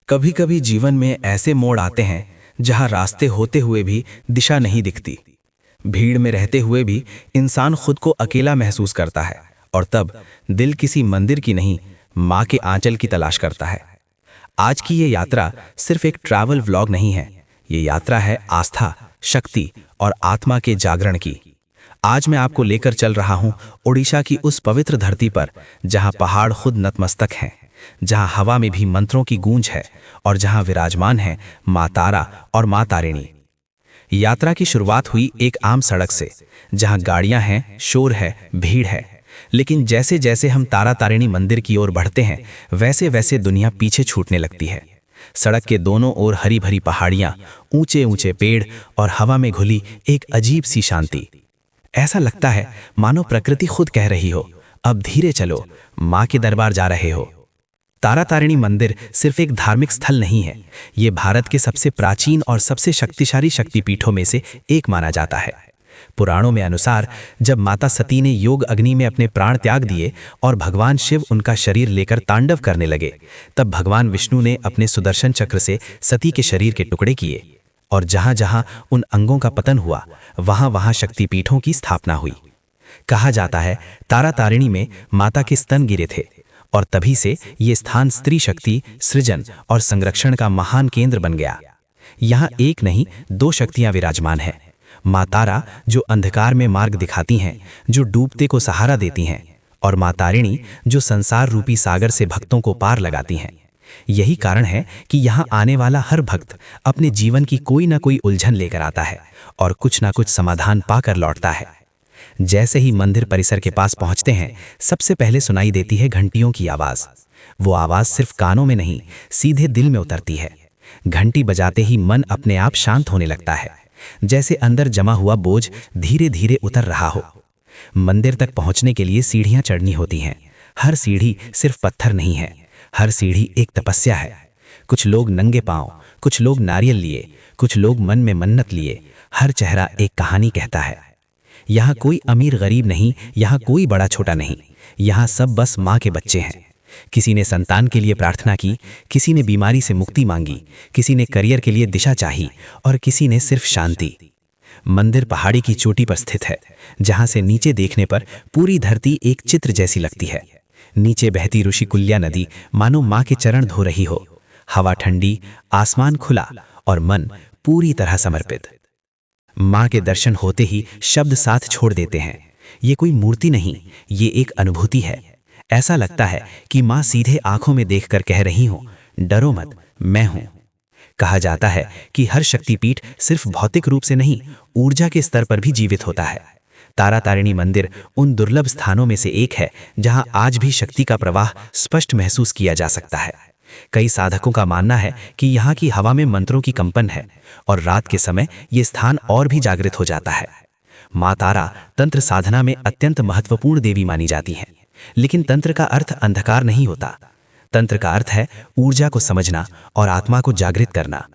कभी कभी जीवन में ऐसे मोड़ आते हैं जहां रास्ते होते हुए भी दिशा नहीं दिखती। भीड़ में रहते हुए भी इंसान खुद को अकेला महसूस करता है और तब दिल किसी मंदिर की नहीं, माँ के आंचल की तलाश करता है। आज की ये यात्रा सिर्फ एक ट्रैवल व्लॉग नहीं है, ये यात्रा है आस्था, शक्ति और आत्मा के जागरण की। आज मैं आपको लेकर चल रहा हूँ ओडिशा की उस पवित्र धरती पर जहाँ पहाड़ खुद नतमस्तक हैं, जहाँ हवा में भी मंत्रों की गूंज है और जहाँ विराजमान है माँ तारा और माँ तारिणी। यात्रा की शुरुआत हुई एक आम सड़क से, जहाँ गाड़ियाँ हैं, शोर है, भीड़ है। लेकिन जैसे जैसे हम तारा तारिणी मंदिर की ओर बढ़ते हैं, वैसे वैसे दुनिया पीछे छूटने लगती है। सड़क के दोनों ओर हरी भरी पहाड़ियाँ, ऊंचे ऊंचे पेड़ और हवा में घुली एक अजीब सी शांति। ऐसा लगता है मानो प्रकृति खुद कह रही हो, अब धीरे चलो, माँ के दरबार जा रहे हो। तारा तारिणी मंदिर सिर्फ एक धार्मिक स्थल नहीं है, ये भारत के सबसे प्राचीन और सबसे शक्तिशाली शक्तिपीठों में से एक माना जाता है। पुराणों में अनुसार जब माता सती ने योग अग्नि में अपने प्राण त्याग दिए और भगवान शिव उनका शरीर लेकर तांडव करने लगे, तब भगवान विष्णु ने अपने सुदर्शन चक्र से सती के शरीर के टुकड़े किए और जहां जहां उन अंगों का पतन हुआ, वहां वहां शक्तिपीठों की स्थापना हुई। कहा जाता है तारा तारिणी में माता के स्तन गिरे थे और तभी से ये स्थान स्त्री शक्ति, सृजन और संरक्षण का महान केंद्र बन गया। यहाँ एक नहीं, दो शक्तियां विराजमान हैं। माँ तारा जो अंधकार में मार्ग दिखाती हैं, जो डूबते को सहारा देती हैं, और माँ तारिणी जो संसार रूपी सागर से भक्तों को पार लगाती हैं। यही कारण है कि यहाँ आने वाला हर भक्त अपने जीवन की कोई ना कोई उलझन लेकर आता है और कुछ ना कुछ समाधान पाकर लौटता है। जैसे ही मंदिर परिसर के पास पहुंचते हैं, सबसे पहले सुनाई देती है घंटियों की आवाज। वो आवाज सिर्फ कानों में नहीं, सीधे दिल में उतरती है। घंटी बजाते ही मन अपने आप शांत होने लगता है, जैसे अंदर जमा हुआ बोझ धीरे धीरे उतर रहा हो। मंदिर तक पहुंचने के लिए सीढ़ियां चढ़नी होती हैं। हर सीढ़ी सिर्फ पत्थर नहीं है, हर सीढ़ी एक तपस्या है। कुछ लोग नंगे पांव, कुछ लोग नारियल लिए, कुछ लोग मन में मन्नत लिए। हर चेहरा एक कहानी कहता है। यहाँ कोई अमीर गरीब नहीं, यहाँ कोई बड़ा छोटा नहीं, यहाँ सब बस माँ के बच्चे हैं। किसी ने संतान के लिए प्रार्थना की, किसी ने बीमारी से मुक्ति मांगी, किसी ने करियर के लिए दिशा चाही और किसी ने सिर्फ शांति। मंदिर पहाड़ी की चोटी पर स्थित है, जहाँ से नीचे देखने पर पूरी धरती एक चित्र जैसी लगती है। नीचे बहती ऋषिकुल्या नदी मानो माँ के चरण धो रही हो। हवा ठंडी, आसमान खुला और मन पूरी तरह समर्पित। माँ के दर्शन होते ही शब्द साथ छोड़ देते हैं। ये कोई मूर्ति नहीं, ये एक अनुभूति है। ऐसा लगता है कि माँ सीधे आंखों में देखकर कह रही हो, डरो मत, मैं हूँ। कहा जाता है कि हर शक्तिपीठ सिर्फ भौतिक रूप से नहीं, ऊर्जा के स्तर पर भी जीवित होता है। तारा तारिणी मंदिर उन दुर्लभ स्थानों में से एक है जहाँ आज भी शक्ति का प्रवाह स्पष्ट महसूस किया जा सकता है। कई साधकों का मानना है कि यहाँ की हवा में मंत्रों की कंपन है और रात के समय ये स्थान और भी जागृत हो जाता है। माँ तारा तंत्र साधना में अत्यंत महत्वपूर्ण देवी मानी जाती हैं, लेकिन तंत्र का अर्थ अंधकार नहीं होता। तंत्र का अर्थ है ऊर्जा को समझना और आत्मा को जागृत करना।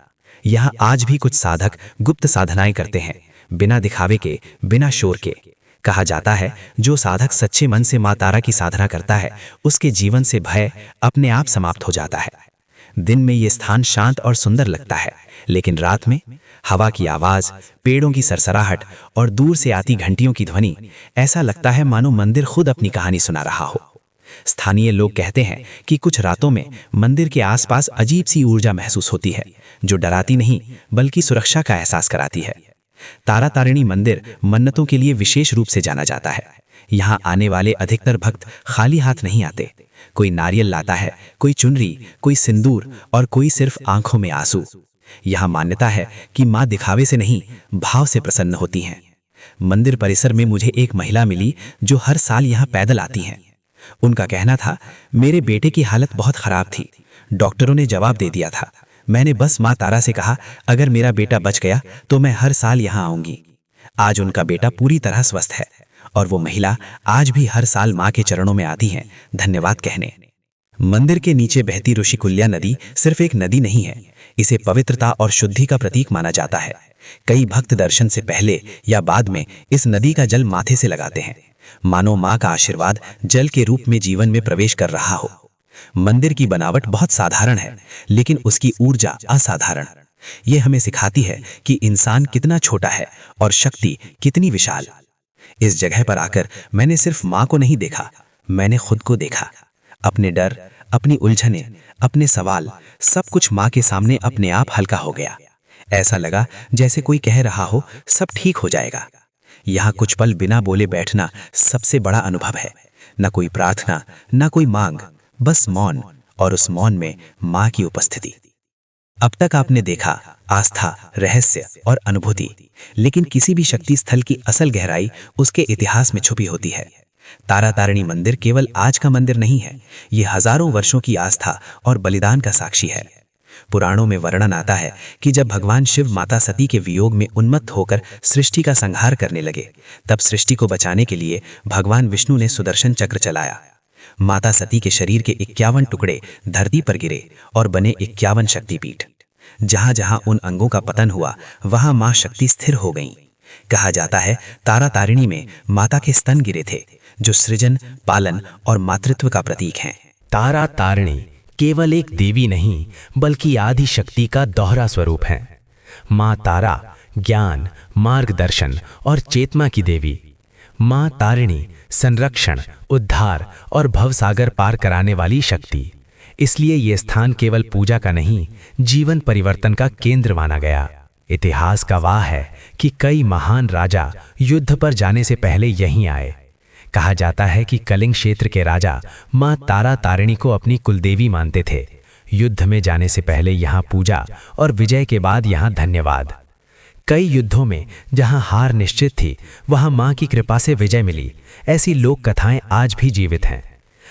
यहाँ आज भी कुछ साधक गुप्त साधनाएं करते हैं, बिना दिखावे के, बिना शोर के। कहा जाता है जो साधक सच्चे मन से माँ तारा की साधना करता है, उसके जीवन से भय अपने आप समाप्त हो जाता है। दिन में ये स्थान शांत और सुंदर लगता है, लेकिन रात में हवा की आवाज, पेड़ों की सरसराहट और दूर से आती घंटियों की ध्वनि, ऐसा लगता है मानो मंदिर खुद अपनी कहानी सुना रहा हो। स्थानीय लोग कहते हैं कि कुछ रातों में मंदिर के आसपास अजीब सी ऊर्जा महसूस होती है, जो डराती नहीं बल्कि सुरक्षा का एहसास कराती है। तारा तारिणी मंदिर मन्नतों के लिए विशेष रूप से जाना जाता है। यहाँ आने वाले अधिकतर भक्त खाली हाथ नहीं आते। कोई नारियल लाता है, कोई चुनरी, कोई सिंदूर और कोई सिर्फ आंखों में आंसू। यहाँ मान्यता है कि माँ दिखावे से नहीं, भाव से प्रसन्न होती हैं। मंदिर परिसर में मुझे एक महिला मिली जो हर साल यहाँ पैदल आती हैं। उनका कहना था, मेरे बेटे की हालत बहुत खराब थी, डॉक्टरों ने जवाब दे दिया था। मैंने बस माँ तारा से कहा, अगर मेरा बेटा बच गया तो मैं हर साल यहाँ आऊंगी। आज उनका बेटा पूरी तरह स्वस्थ है और वो महिला आज भी हर साल माँ के चरणों में आती हैं धन्यवाद कहने। मंदिर के नीचे बहती ऋषिकुल्या नदी सिर्फ एक नदी नहीं है, इसे पवित्रता और शुद्धि का प्रतीक माना जाता है। कई भक्त दर्शन से पहले या बाद में इस नदी का जल माथे से लगाते हैं, मानो माँ का आशीर्वाद जल के रूप में जीवन में प्रवेश कर रहा हो। मंदिर की बनावट बहुत साधारण है, लेकिन उसकी ऊर्जा असाधारण। ये हमें सिखाती है कि इंसान कितना छोटा है और शक्ति कितनी विशाल। इस जगह पर आकर मैंने सिर्फ माँ को नहीं देखा, मैंने खुद को देखा। अपने डर, अपनी उलझने, अपने सवाल, सब कुछ माँ के सामने अपने आप हल्का हो गया। ऐसा लगा जैसे कोई कह रहा हो, सब ठीक हो जाएगा। यहाँ कुछ पल बिना बोले बैठना सबसे बड़ा अनुभव है। न कोई प्रार्थना, न कोई मांग, बस मौन, और उस मौन में माँ की उपस्थिति। अब तक आपने देखा आस्था, रहस्य और अनुभूति, लेकिन किसी भी शक्ति स्थल की असल गहराई उसके इतिहास में छुपी होती है। तारा तारिणी मंदिर केवल आज का मंदिर नहीं है, ये हजारों वर्षों की आस्था और बलिदान का साक्षी है। पुराणों में वर्णन आता है कि जब भगवान शिव माता सती के वियोग में उन्मत्त होकर सृष्टि का संहार करने लगे, तब सृष्टि को बचाने के लिए भगवान विष्णु ने सुदर्शन चक्र चलाया। माता सती के शरीर के 51 टुकड़े धरती पर गिरे और बने 51 शक्तिपीठ। जहां जहां उन अंगों का पतन हुआ, वहां मां शक्ति स्थिर हो गईं। कहा जाता है तारा तारिणी में माता के स्तन गिरे थे, जो सृजन, पालन और मातृत्व का प्रतीक हैं। तारा तारिणी केवल एक देवी नहीं, बल्कि आदि शक्ति का दोहरा स्वरूप है। माँ तारा ज्ञान, मार्गदर्शन और चेतना की देवी। माँ तारिणी संरक्षण, उद्धार और भवसागर पार कराने वाली शक्ति। इसलिए ये स्थान केवल पूजा का नहीं, जीवन परिवर्तन का केंद्र माना गया। इतिहास गवाह है कि कई महान राजा युद्ध पर जाने से पहले यहीं आए। कहा जाता है कि कलिंग क्षेत्र के राजा मां तारा तारिणी को अपनी कुलदेवी मानते थे। युद्ध में जाने से पहले यहाँ पूजा और विजय के बाद यहाँ धन्यवाद। कई युद्धों में जहाँ हार निश्चित थी, वहाँ मां की कृपा से विजय मिली। ऐसी लोक कथाएं आज भी जीवित हैं।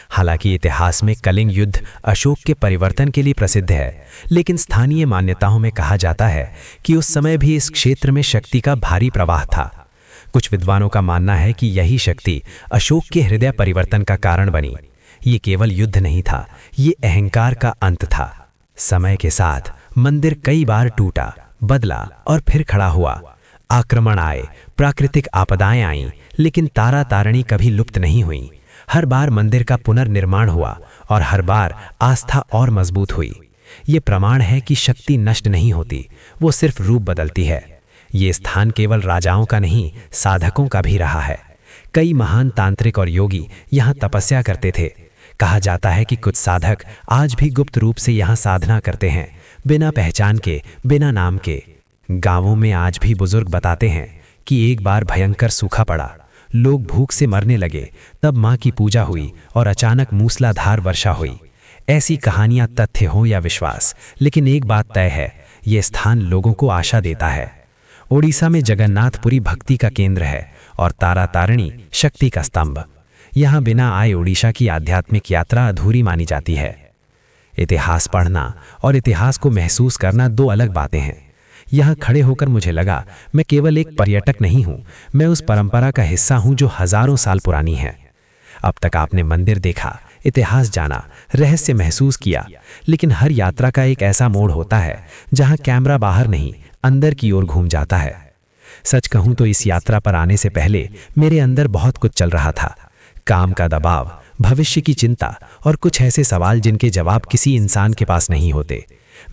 हालांकि इतिहास में कलिंग युद्ध अशोक के परिवर्तन के लिए प्रसिद्ध है, लेकिन स्थानीय मान्यताओं में कहा जाता है कि उस समय भी इस क्षेत्र में शक्ति का भारी प्रवाह था। कुछ विद्वानों का मानना है कि यही शक्ति अशोक के हृदय परिवर्तन का कारण बनी। ये केवल युद्ध नहीं था, ये अहंकार का अंत था। समय के साथ मंदिर कई बार टूटा, बदला और फिर खड़ा हुआ। आक्रमण आए, प्राकृतिक आपदाएं आईं, लेकिन तारा तारिणी कभी लुप्त नहीं हुई। हर बार मंदिर का पुनर्निर्माण हुआ और हर बार आस्था और मजबूत हुई। ये प्रमाण है कि शक्ति नष्ट नहीं होती, वो सिर्फ रूप बदलती है। ये स्थान केवल राजाओं का नहीं, साधकों का भी रहा है। कई महान तांत्रिक और योगी यहाँ तपस्या करते थे। कहा जाता है कि कुछ साधक आज भी गुप्त रूप से यहाँ साधना करते हैं, बिना पहचान के, बिना नाम के। गांवों में आज भी बुजुर्ग बताते हैं कि एक बार भयंकर सूखा पड़ा, लोग भूख से मरने लगे, तब माँ की पूजा हुई और अचानक मूसलाधार वर्षा हुई। ऐसी कहानियाँ तथ्य हो या विश्वास, लेकिन एक बात तय है, ये स्थान लोगों को आशा देता है। ओडिशा में जगन्नाथपुरी भक्ति का केंद्र है और तारा तारिणी शक्ति का स्तंभ। यहाँ बिना आए ओडिशा की आध्यात्मिक यात्रा अधूरी मानी जाती है। इतिहास पढ़ना और इतिहास को महसूस करना दो अलग बातें हैं। यहाँ खड़े होकर मुझे लगा मैं केवल एक पर्यटक नहीं हूँ, मैं उस परंपरा का हिस्सा हूँ जो हजारों साल पुरानी है। अब तक आपने मंदिर देखा, इतिहास जाना, रहस्य महसूस किया, लेकिन हर यात्रा का एक ऐसा मोड़ होता है जहाँ कैमरा बाहर नहीं, अंदर की ओर घूम जाता है। सच कहूं तो इस यात्रा पर आने से पहले मेरे अंदर बहुत कुछ चल रहा था। काम का दबाव, भविष्य की चिंता और कुछ ऐसे सवाल जिनके जवाब किसी इंसान के पास नहीं होते।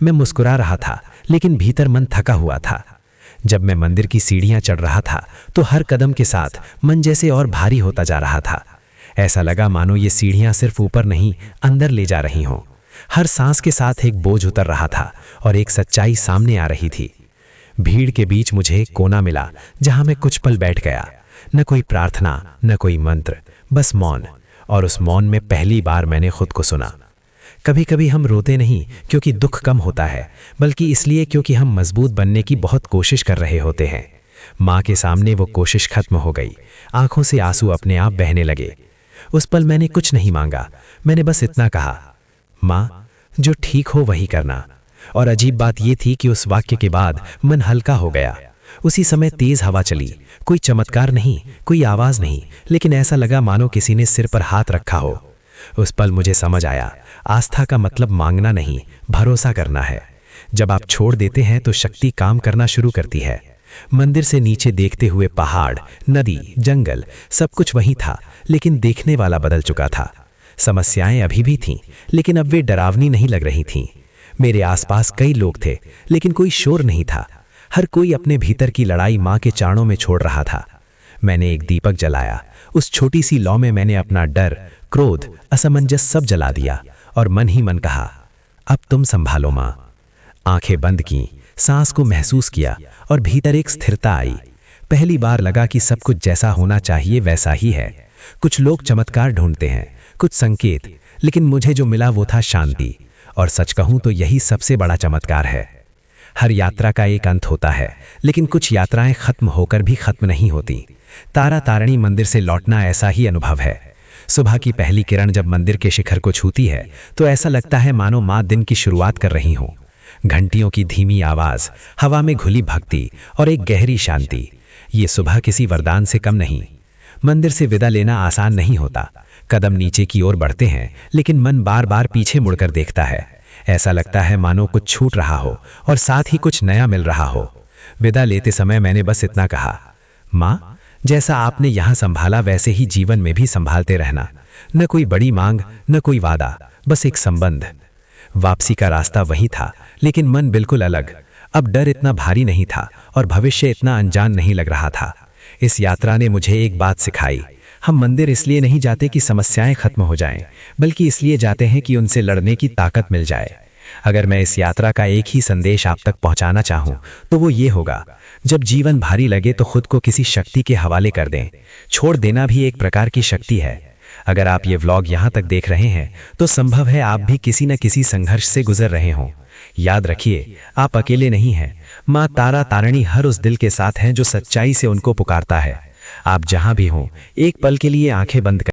मैं मुस्कुरा रहा था, लेकिन भीतर मन थका हुआ था। जब मैं मंदिर की सीढ़ियां चढ़ रहा था, तो हर कदम के साथ मन जैसे और भारी होता जा रहा था। ऐसा लगा मानो ये सीढ़ियां सिर्फ ऊपर नहीं, अंदर ले जा रही हों। हर सांस के साथ एक बोझ उतर रहा था और एक सच्चाई सामने आ रही थी। भीड़ के बीच मुझे एक कोना मिला जहां मैं कुछ पल बैठ गया। न कोई प्रार्थना, न कोई मंत्र, बस मौन। और उस मौन में पहली बार मैंने खुद को सुना। कभी कभी हम रोते नहीं क्योंकि दुख कम होता है, बल्कि इसलिए क्योंकि हम मजबूत बनने की बहुत कोशिश कर रहे होते हैं। माँ के सामने वो कोशिश खत्म हो गई। आंखों से आंसू अपने आप बहने लगे। उस पल मैंने कुछ नहीं मांगा, मैंने बस इतना कहा, माँ जो ठीक हो वही करना। और अजीब बात यह थी कि उस वाक्य के बाद मन हल्का हो गया। उसी समय तेज हवा चली। कोई चमत्कार नहीं, कोई आवाज नहीं, लेकिन ऐसा लगा मानो किसी ने सिर पर हाथ रखा हो। उस पल मुझे समझ आया, आस्था का मतलब मांगना नहीं, भरोसा करना है। जब आप छोड़ देते हैं तो शक्ति काम करना शुरू करती है। मंदिर से नीचे देखते हुए पहाड़, नदी, जंगल, सब कुछ वही था, लेकिन देखने वाला बदल चुका था। समस्याएं अभी भी थीं, लेकिन अब वे डरावनी नहीं लग रही थीं। मेरे आसपास कई लोग थे, लेकिन कोई शोर नहीं था। हर कोई अपने भीतर की लड़ाई माँ के चरणों में छोड़ रहा था। मैंने एक दीपक जलाया। उस छोटी सी लौ में मैंने अपना डर, क्रोध, असमंजस सब जला दिया और मन ही मन कहा, अब तुम संभालो माँ। आंखें बंद की, सांस को महसूस किया और भीतर एक स्थिरता आई। पहली बार लगा कि सब कुछ जैसा होना चाहिए वैसा ही है। कुछ लोग चमत्कार ढूंढते हैं, कुछ संकेत, लेकिन मुझे जो मिला वो था शांति। और सच कहूं तो यही सबसे बड़ा चमत्कार है। हर यात्रा का एक अंत होता है, लेकिन कुछ यात्राएं खत्म होकर भी खत्म नहीं होती। तारा तारिणी मंदिर से लौटना ऐसा ही अनुभव है। सुबह की पहली किरण जब मंदिर के शिखर को छूती है तो ऐसा लगता है मानो माँ दिन की शुरुआत कर रही हो। घंटियों की धीमी आवाज, हवा में घुली भक्ति और एक गहरी शांति, ये सुबह किसी वरदान से कम नहीं। मंदिर से विदा लेना आसान नहीं होता। कदम नीचे की ओर बढ़ते हैं, लेकिन मन बार बार पीछे मुड़कर देखता है। ऐसा लगता है मानो कुछ छूट रहा हो और साथ ही कुछ नया मिल रहा हो। विदा लेते समय मैंने बस इतना कहा, माँ, जैसा आपने यहाँ संभाला वैसे ही जीवन में भी संभालते रहना। न कोई बड़ी मांग, न कोई वादा, बस एक संबंध। वापसी का रास्ता वही था, लेकिन मन बिल्कुल अलग। अब डर इतना भारी नहीं था और भविष्य इतना अनजान नहीं लग रहा था। इस यात्रा ने मुझे एक बात सिखाई, हम मंदिर इसलिए नहीं जाते कि समस्याएं खत्म हो जाएं, बल्कि इसलिए जाते हैं कि उनसे लड़ने की ताकत मिल जाए। अगर मैं इस यात्रा का एक ही संदेश आप तक पहुंचाना चाहूं तो वो ये होगा, जब जीवन भारी लगे तो खुद को किसी शक्ति के हवाले कर दें। छोड़ देना भी एक प्रकार की शक्ति है। अगर आप ये व्लॉग यहाँ तक देख रहे हैं तो संभव है आप भी किसी न किसी संघर्ष से गुजर रहे हों। याद रखिए, आप अकेले नहीं हैं। माँ तारा तारिणी हर उस दिल के साथ हैं जो सच्चाई से उनको पुकारता है। आप जहाँ भी हों, एक पल के लिए आंखें बंद करें।